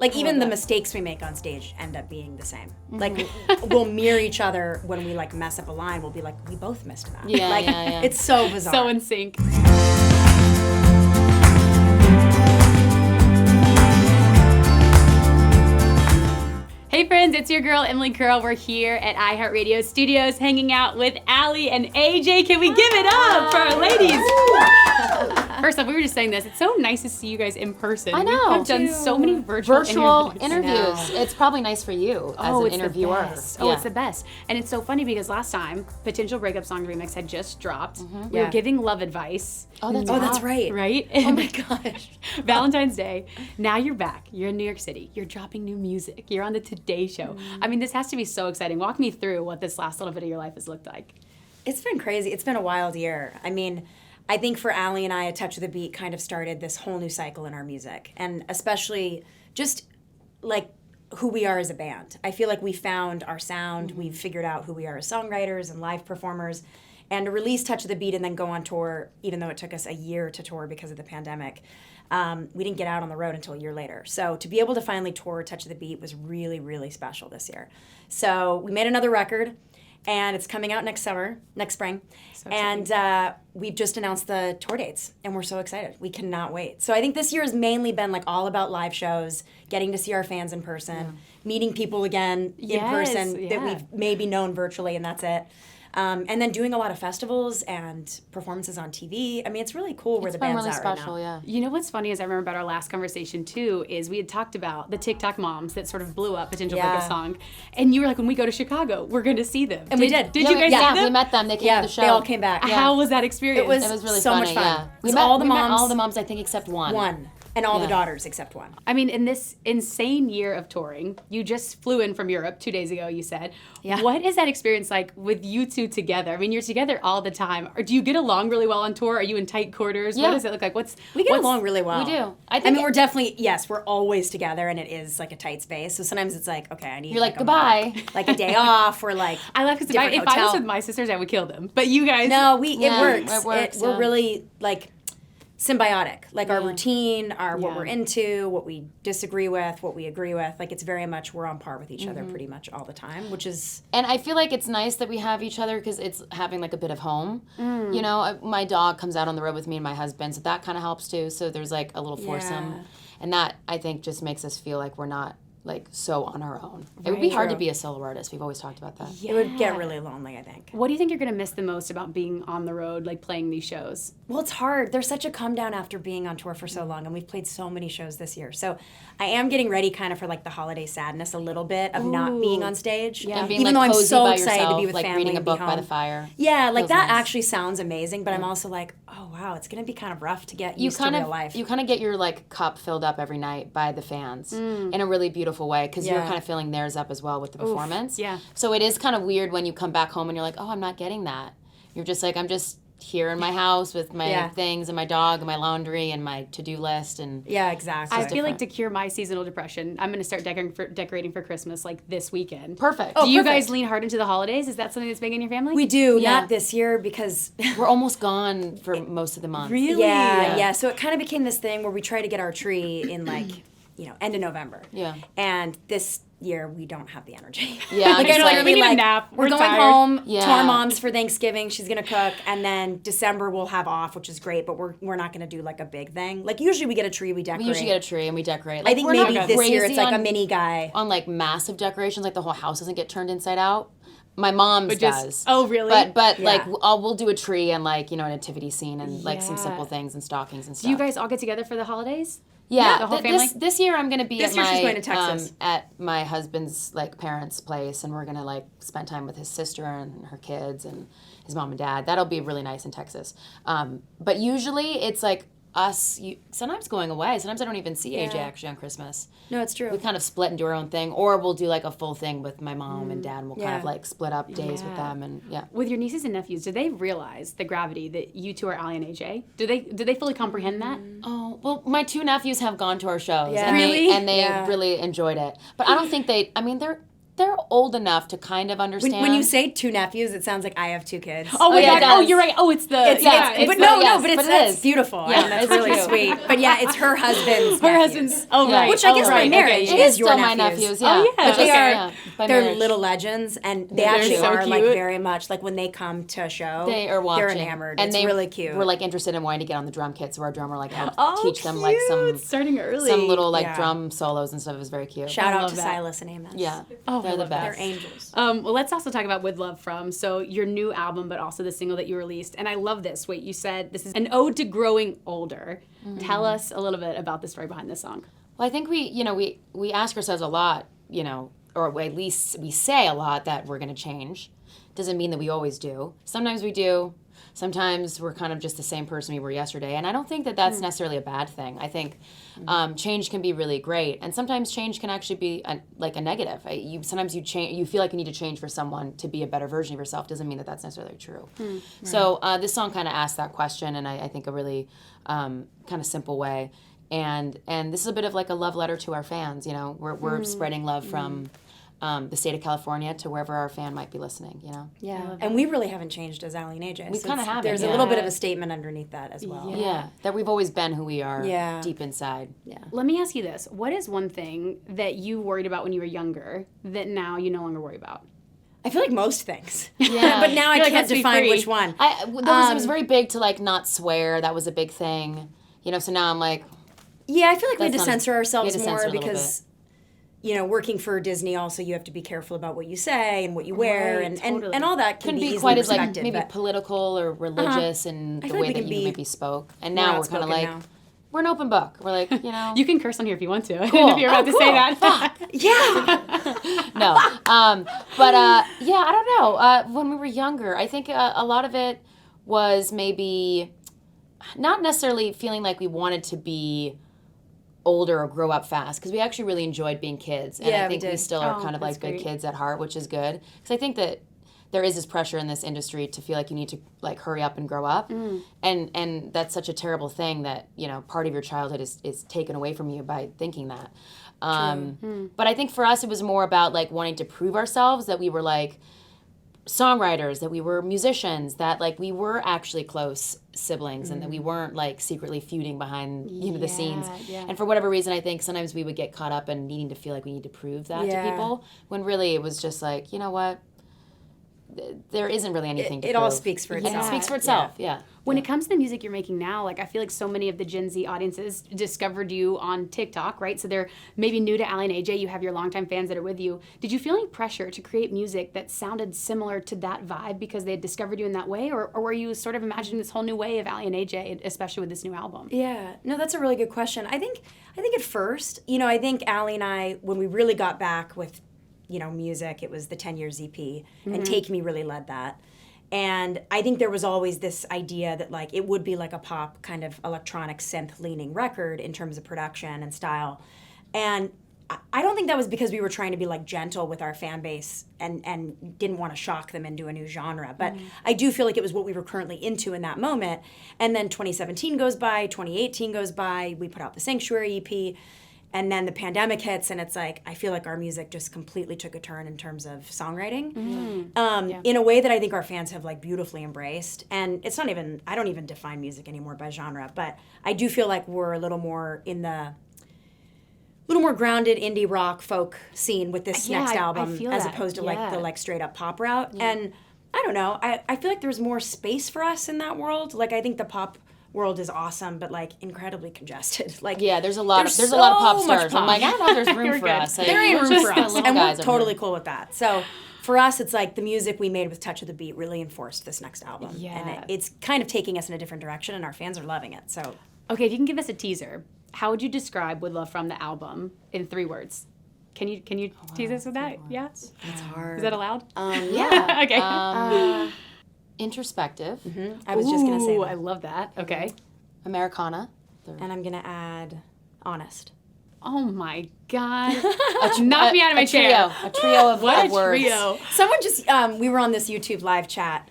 Like, even the mistakes we make on stage end up being the same. Like, we'll mirror each other when we, like, mess up a line. We'll be like, we both missed that. Yeah, like, yeah. It's so bizarre. So in sync. Hey friends, it's your girl Emily Curl. We're here at iHeartRadio Studios hanging out with Aly and AJ. Can we give it up for our ladies? First off, we were just saying this. It's so nice to see you guys in person. I know. We've done so many virtual interviews. It's probably nice for you as an interviewer. It's the best. And it's so funny because last time, Potential Breakup Song Remix had just dropped. We were giving love advice. That's right. Right? Oh my gosh. Valentine's Day. Now you're back. You're in New York City. You're dropping new music. You're on the Today Show. I mean, this has to be so exciting. Walk me through what this last little bit of your life has looked like. It's been crazy. It's been a wild year. I mean, I think for Aly and I, A Touch of the Beat kind of started this whole new cycle in our music. And especially just like who we are as a band. I feel like we found our sound. We've figured out who we are as songwriters and live performers. And to release Touch of the Beat and then go on tour, even though it took us a year to tour because of the pandemic, we didn't get out on the road until a year later. So to be able to finally tour Touch of the Beat was really, really special this year. So we made another record, and it's coming out next spring. So and we've just announced the tour dates, and we're so excited. We cannot wait. So I think this year has mainly been like all about live shows, getting to see our fans in person, meeting people again in person that we've maybe known virtually, and that's it. And then doing a lot of festivals and performances on TV. I mean, it's really cool where the band's really at right special, now. You know what's funny is I remember about our last conversation too is we had talked about the TikTok moms that sort of blew up Potential Breakup Song, and you were like, when we go to Chicago, we're going to see them. And we did. Did you guys see them? We met them. They came to the show. They all came back. How was that experience? It was really so funny, much fun. Yeah. We met all the moms, I think, except one. And all the daughters except one. I mean, in this insane year of touring, you just flew in from Europe 2 days ago, you said. Yeah. What is that experience like with you two together? I mean, you're together all the time. Or do you get along really well on tour? Are you in tight quarters? Yeah. What does it look like? We get along really well. We do. I mean, we're definitely, we're always together, and it is like a tight space. So sometimes it's like, okay, I need like goodbye. like a day off, or like I laugh because if I was with my sisters, I would kill them. But you guys. No, it works. It works. We're really like symbiotic. Like our routine, what we're into, what we disagree with, what we agree with. Like it's very much we're on par with each other pretty much all the time, which is. And I feel like it's nice that we have each other because it's having like a bit of home. You know, my dog comes out on the road with me and my husband, so that kind of helps too. So there's like a little foursome, and that I think just makes us feel like we're not like so on our own. It would be hard to be a solo artist. We've always talked about that. It would get really lonely, I think. What do you think you're going to miss the most about being on the road, like playing these shows? Well, it's hard. There's such a come down after being on tour for so long, and we've played so many shows this year. So I am getting ready kind of for like the holiday sadness a little bit of not being on stage. And being even like though I'm cozy so by excited yourself, to be with like family reading a and be book by home. the fire. Yeah, like Feels that nice. actually sounds amazing, but I'm also like, oh wow, it's gonna be kind of rough to get used to real life. You kind of get your like cup filled up every night by the fans in a really beautiful way because you're kind of filling theirs up as well with the performance. Yeah. So it is kind of weird when you come back home and you're like, oh, I'm not getting that. You're just like, I'm just here in my house with my things and my dog and my laundry and my to-do list and exactly. I feel like to cure my seasonal depression, I'm going to start decorating for Christmas like this weekend. Perfect. Do you guys lean hard into the holidays? Is that something that's big in your family? We do, not this year because we're almost gone for most of the month. Really? Yeah. So it kind of became this thing where we try to get our tree in like, end of November. Yeah. And this year we don't have the energy. Yeah. like I literally we need a nap. We're going tired. home to our mom's for Thanksgiving. She's gonna cook, and then December we'll have off, which is great. But we're not gonna do like a big thing. Like usually we get a tree, we decorate. We usually get a tree and we decorate. Like, I think we're maybe not this year crazy it's like a mini guy. on like massive decorations, like the whole house doesn't get turned inside out. My mom's does. Oh, really? But like we'll do a tree and like a nativity scene and like some simple things and stockings and stuff. Do you guys all get together for the holidays? Yeah, the whole family? This year I'm gonna be This year she's going to Texas. At my husband's like parents' place, and we're gonna like spend time with his sister and her kids and his mom and dad. That'll be really nice in Texas. But usually it's like us sometimes going away. Sometimes I don't even see AJ actually on Christmas. No, it's true. We kind of split and do our own thing, or we'll do like a full thing with my mom and dad, and we'll kind of like split up days with them and With your nieces and nephews, do they realize the gravity that you two are Aly and AJ? Do they fully comprehend that? Oh, well, my two nephews have gone to our shows. Yeah. And Really? they really enjoyed it. But I don't think they're they're old enough to kind of understand. When you say 2 nephews, it sounds like I have 2 kids. Oh my yeah, God. it does. Oh, you're right. Oh, it's the But it it's is. beautiful. Yeah, and that's it's really cute. sweet. But yeah, it's her husband's her nephews. husband's. Oh, Yeah. right. Which I guess oh, by right. marriage Okay. It is is your still my nephews. nephews. Yeah. Oh, yeah. But they Okay. are by they're marriage. little legends, and they They're actually so are like cute. very much like when they come to a show, They are watching. they're enamored. And it's they really cute. We're like interested in wanting to get on the drum kit, so our drummer like helped Oh, teach them like some Starting early. little like Yeah. drum solos and stuff. It was very cute. Shout I out love to that. Silas and Amos. Yeah. Oh, I they're the love that. best. They're angels. Well, let's also talk about With Love From. So your new album, but also the single that you released. And I love this. Wait, you said this is an ode to growing older. Tell us a little bit about the story behind this song. Well, I think we ask ourselves a lot, or at least we say a lot that we're going to change. Doesn't mean that we always do. Sometimes we do. Sometimes we're kind of just the same person we were yesterday. And I don't think that that's necessarily a bad thing. I think change can be really great. And sometimes change can actually be a negative. Sometimes you feel like you need to change for someone to be a better version of yourself. Doesn't mean that that's necessarily true. So this song kind of asks that question in I think a really kind of simple way. And this is a bit of like a love letter to our fans. We're spreading love from the state of California to wherever our fan might be listening. Yeah, and we really haven't changed as Aly and AJ. We kinda haven't, There's a yeah. little bit of a statement underneath that as well. Yeah, that we've always been who we are Yeah. deep inside. Yeah. Let me ask you this. What is one thing that you worried about when you were younger that now you no longer worry about? I feel like most things. Yeah. But now I You're like, can't let's be define free. which one. It was very big to like not swear. That was a big thing. So now I'm like, Yeah, I feel like we had to That's not- censor ourselves we had to more censor a little because, working for Disney also you have to be careful about what you say and what you wear Right, and, totally. and all that can couldn't be be easily quite as like respected, maybe but political or religious in I the feel like way we that can you be maybe spoke. And more now we're kind of outspoken like, now. we're an open book. We're like, You can curse on here if you want to. Cool. if you're about to say that. yeah. no. But I don't know. When we were younger, I think a lot of it was maybe not necessarily feeling like we wanted to be older or grow up fast, because we actually really enjoyed being kids, and Yeah, I we think we did. still are Oh, kind of like that's good great. kids at heart, which is good, because I think that there is this pressure in this industry to feel like you need to like hurry up and grow up, and that's such a terrible thing that part of your childhood is taken away from you by thinking that. But I think for us it was more about like wanting to prove ourselves that we were like songwriters, that we were musicians, that like we were actually close siblings, and that we weren't like secretly feuding behind the scenes. Yeah. And for whatever reason, I think sometimes we would get caught up in needing to feel like we need to prove that Yeah. to people, when really it was just like, you know what, there isn't really anything to It prove. all speaks for And itself. it speaks for itself. Yeah. When it comes to the music you're making now, like I feel like so many of the Gen Z audiences discovered you on TikTok, right? So they're maybe new to Aly and AJ. You have your longtime fans that are with you. Did you feel any pressure to create music that sounded similar to that vibe because they had discovered you in that way, or were you sort of imagining this whole new way of Aly and AJ, especially with this new album? Yeah, no, that's a really good question. I think at first, I think Aly and I, when we really got back with, music, it was the 10 Years EP, and Take Me really led that. And I think there was always this idea that like it would be like a pop kind of electronic synth leaning record in terms of production and style. And I don't think that was because we were trying to be like gentle with our fan base and didn't want to shock them into a new genre. But I do feel like it was what we were currently into in that moment. And then 2017 goes by, 2018 goes by, we put out the Sanctuary EP, and then the pandemic hits, and it's like I feel like our music just completely took a turn in terms of songwriting, in a way that I think our fans have like beautifully embraced. And it's not even, I don't even define music anymore by genre, but I do feel like we're a little more in the little more grounded indie rock folk scene with this Yeah, next I album, feel as that. opposed to Yeah. like the like straight up pop route. And I don't know, I feel like there's more space for us in that world. Like I think the pop world is awesome, but like incredibly congested. Like Yeah, there's a lot of there's pop so much stars. I'm like, I don't know if there's room You're for good. us. Like, there ain't we're room just for the us, little and guys we're over totally here. cool with that. So for us, it's like the music we made with Touch of the Beat really enforced this next album, Yeah. and it's kind of taking us in a different direction, and our fans are loving it. So Okay, if you can give us a teaser, how would you describe With Love From the album in 3 words? Can you tease us with that? Yeah? it's hard. Is that allowed? Yeah. Okay. Introspective, I was just gonna say Ooh, that. I love that. Okay. Americana. And I'm gonna add honest. Oh my God. Knock me out of my chair. A trio of, What of a words. trio. Someone just we were on this YouTube live chat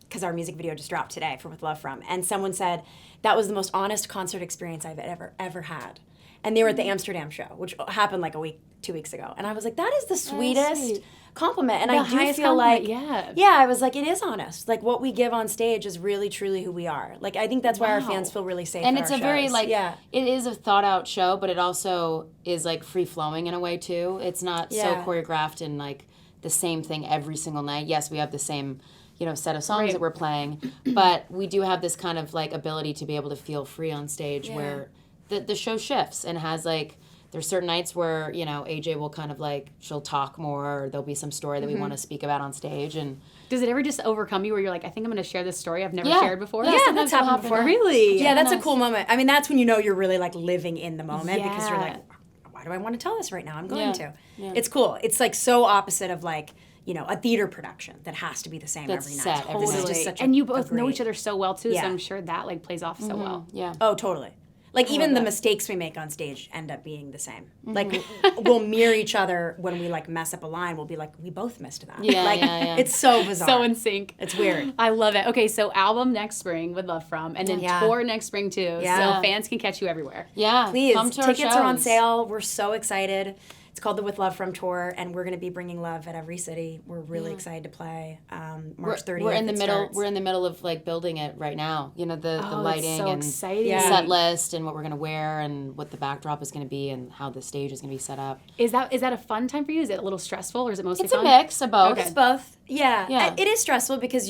because our music video just dropped today for With Love From, and someone said that was the most honest concert experience I've ever had. and they were at the Amsterdam show, which happened like 2 weeks ago. And I was like, that is the sweetest sweet. compliment. And The I do highest feel like, compliment, yeah. I was like, it is honest. Like what we give on stage is really, truly who we are. Like I think that's why our Wow. fans feel really safe And at it's our a very shows. like it is a thought out show, but it also is like free flowing in a way too. It's not so Yeah. choreographed and like the same thing every single night. Yes, we have the same, set of songs that we're playing, but we do have this kind of like ability to be able to feel free on stage where the show shifts and has like there's certain nights where, AJ will kind of like, she'll talk more, or there'll be some story that we want to speak about on stage. And Does it ever just overcome you where you're like, I think I'm going to share this story I've never shared before? Yeah, sometimes that's it'll happened happen. before. Really? Yeah, that's a cool moment. I mean, that's when you know you're really like living in the moment because you're Yeah. like, why do I want to tell this right now? I'm going Yeah. to. Yeah. It's cool. It's like so opposite of like, a theater production that has to be the same That's every night. set every This is night. just such a- And you a Oh, both know great- each other so well too, so Yeah. I'm sure that like plays off so well. yeah. Oh, totally. Like even the mistakes we make on stage end up being the same. Like we'll mirror each other when we like mess up a line. We'll be like, we both missed that. Yeah, like yeah. it's so bizarre. So in sync. It's weird. I love it. Okay, so album next spring with Love From, and then Yeah. tour next spring too. Yeah. So fans can catch you everywhere. Yeah. Please, Come to our tickets are on shows. sale. We're so excited. It's called the With Love From Tour, and we're going to be bringing love at every city. We're really excited to play March 30th. We're in the it middle. starts. We're in the middle of like building it right now. The Oh, lighting that's so and exciting. Yeah. set list and what we're gonna wear and what the backdrop is gonna be and how the stage is gonna be set up. Is that a fun time for you? Is it a little stressful, or is it mostly It's a fun? mix of both. Okay. It's both. Yeah. Yeah. It is stressful because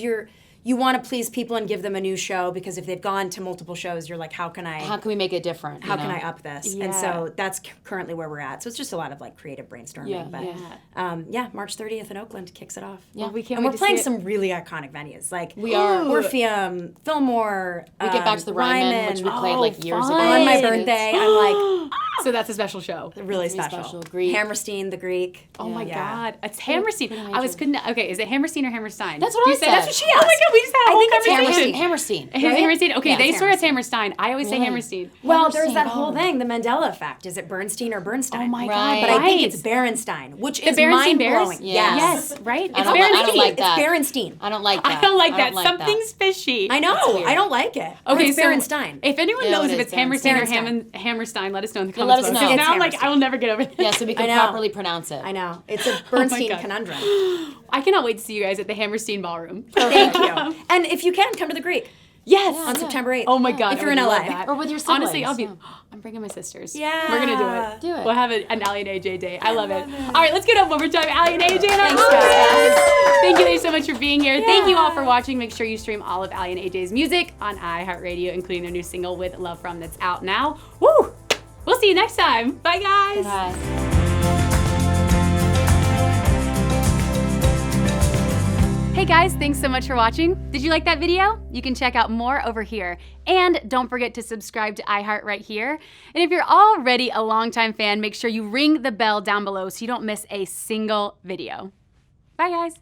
you want to please people and give them a new show because if they've gone to multiple shows, you're like, how can How can we make it different? I up this? Yeah. And so that's currently where we're at. So it's just a lot of like creative brainstorming. Yeah, but March 30th in Oakland kicks it off. Yeah. We can't And wait we're to playing see it. some really iconic venues like We are. Orpheum, Fillmore. We get back to the Ryman, which we played like years ago. on my fun. birthday. I'm So that's a special show. like really It's really special. special. Greek. Hammerstein, the Greek. Oh my Yeah. God, it's Hammerstein. I was okay. Is it Hammerstein or Hammerstein? That's what Do I you say? said. That's what she asked. Oh my God, we just had a I whole think it's conversation. Hammerstein. Right? Hammerstein. Okay, Yeah, they it's swear it's Hammerstein. I always say Really? Hammerstein. Well, there's Hammerstein. that whole thing, the Mandela effect. Is it Bernstein or Bernstein? Oh my God, Right. But I think right. it's Berenstein, which The is Berenstein mind-blowing. Bears? Yeah. Yes, right? It's I don't Berenstein. like that. It's Berenstein. I don't like that. I don't like that. like Something's fishy. I know. weird. I don't like it. Okay, it's so Berenstein. if anyone Yeah, knows it if is it's Hammerstein or Berenstein. Hammerstein, let us know in the Yeah, let comments. us below. know. Because now I'm like, It's I will never get over this. Yeah, so we can I know. properly pronounce it. I know. It's a Bernstein God. conundrum. I cannot wait to see you guys at the Hammerstein Ballroom. Thank you. And if you can, come to the Greek Yes. on September 8th. Oh my God. If I you're in would LA. love that. Or with your Honestly, I'll siblings. be. I'm bringing my sisters. Yeah. We're going to do it. Do it. We'll have an Aly and AJ day. I love it. All right, let's get up one more time. Aly and AJ and our Thanks, moms. guys. Thank you ladies so much for being here. Thank you Yeah. all for watching. Make sure you stream all of Aly and AJ's music on iHeartRadio, including their new single With Love From that's out now. Woo! We'll see you next time. Bye, guys. Bye. Hey guys, thanks so much for watching. Did you like that video? You can check out more over here. And don't forget to subscribe to iHeart right here. And if you're already a longtime fan, make sure you ring the bell down below so you don't miss a single video. Bye guys.